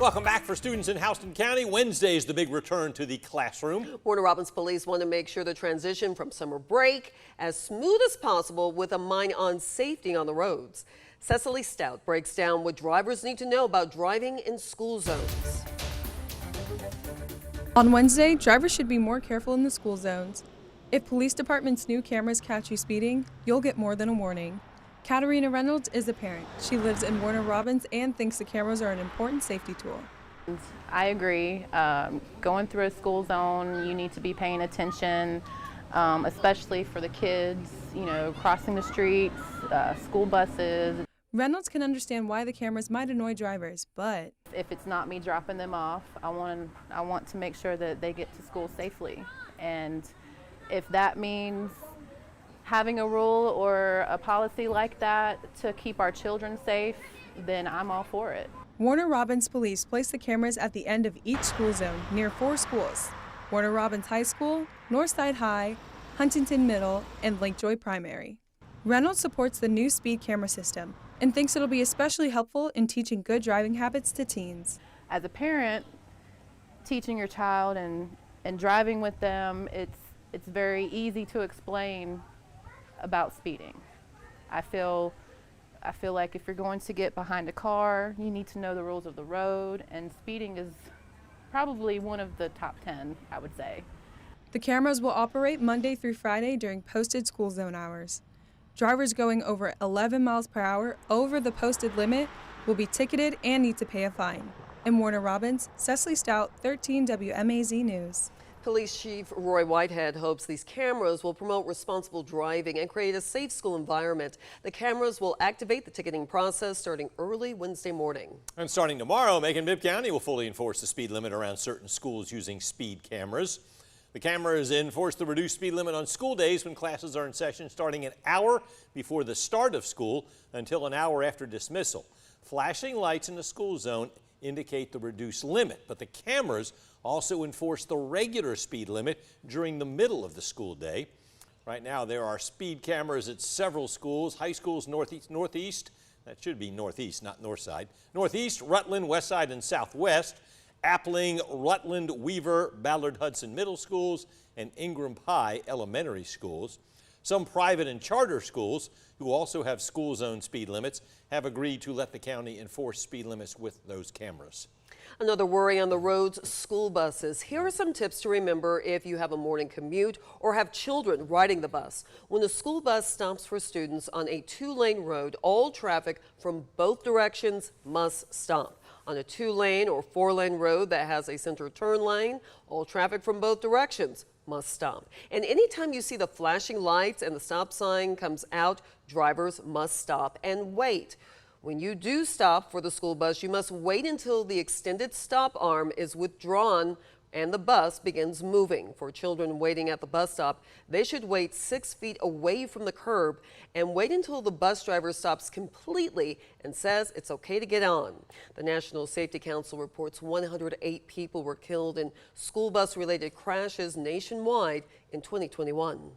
Welcome back for students in Houston County. Wednesday is the big return to the classroom. Warner Robins police want to make sure the transition from summer break as smooth as possible with a mind on safety on the roads. Cecily Stout breaks down what drivers need to know about driving in school zones. On Wednesday, drivers should be more careful in the school zones. If police department's new cameras catch you speeding, you'll get more than a warning. Katarina Reynolds is a parent. She lives in Warner Robins and thinks the cameras are an important safety tool. I agree. Going through a school zone, you need to be paying attention, especially for the kids, crossing the streets, school buses. Reynolds can understand why the cameras might annoy drivers, but if it's not me dropping them off, I want to make sure that they get to school safely. And if that means having a rule or a policy like that to keep our children safe, then I'm all for it. Warner Robins police place the cameras at the end of each school zone near 4 schools: Warner Robins High School, Northside High, Huntington Middle, and Lakejoy Primary. Reynolds supports the new speed camera system and thinks it'll be especially helpful in teaching good driving habits to teens. As a parent, teaching your child and driving with them, it's very easy to explain about speeding. I feel like if you're going to get behind a car, you need to know the rules of the road, and speeding is probably one of the top 10, I would say. The cameras will operate Monday through Friday during posted school zone hours. Drivers going over 11 miles per hour over the posted limit will be ticketed and need to pay a fine. In Warner Robins, Cecily Stout, 13 WMAZ News. Police Chief Roy Whitehead hopes these cameras will promote responsible driving and create a safe school environment. The cameras will activate the ticketing process starting early Wednesday morning. And starting tomorrow, Macon Bibb County will fully enforce the speed limit around certain schools using speed cameras. The cameras enforce the reduced speed limit on school days when classes are in session, starting an hour before the start of school until an hour after dismissal. Flashing lights in the school zone indicate the reduced limit, but the cameras also enforce the regular speed limit during the middle of the school day. Right now, there are speed cameras at several schools, high schools northeast, that should be northeast, not north side, northeast, Rutland, west side, and southwest, Appling, Rutland, Weaver, Ballard Hudson Middle Schools, and Ingram High Elementary Schools. Some private and charter schools, who also have school zone speed limits, have agreed to let the county enforce speed limits with those cameras. Another worry on the roads, school buses. Here are some tips to remember if you have a morning commute or have children riding the bus. When the school bus stops for students on a 2-lane road, all traffic from both directions must stop. On a 2-lane or 4-lane road that has a center turn lane, all traffic from both directions must stop. And anytime you see the flashing lights and the stop sign comes out, drivers must stop and wait. When you do stop for the school bus, you must wait until the extended stop arm is withdrawn and the bus begins moving. For children waiting at the bus stop, they should wait 6 feet away from the curb and wait until the bus driver stops completely and says it's okay to get on. The National Safety Council reports 108 people were killed in school bus related crashes nationwide in 2021.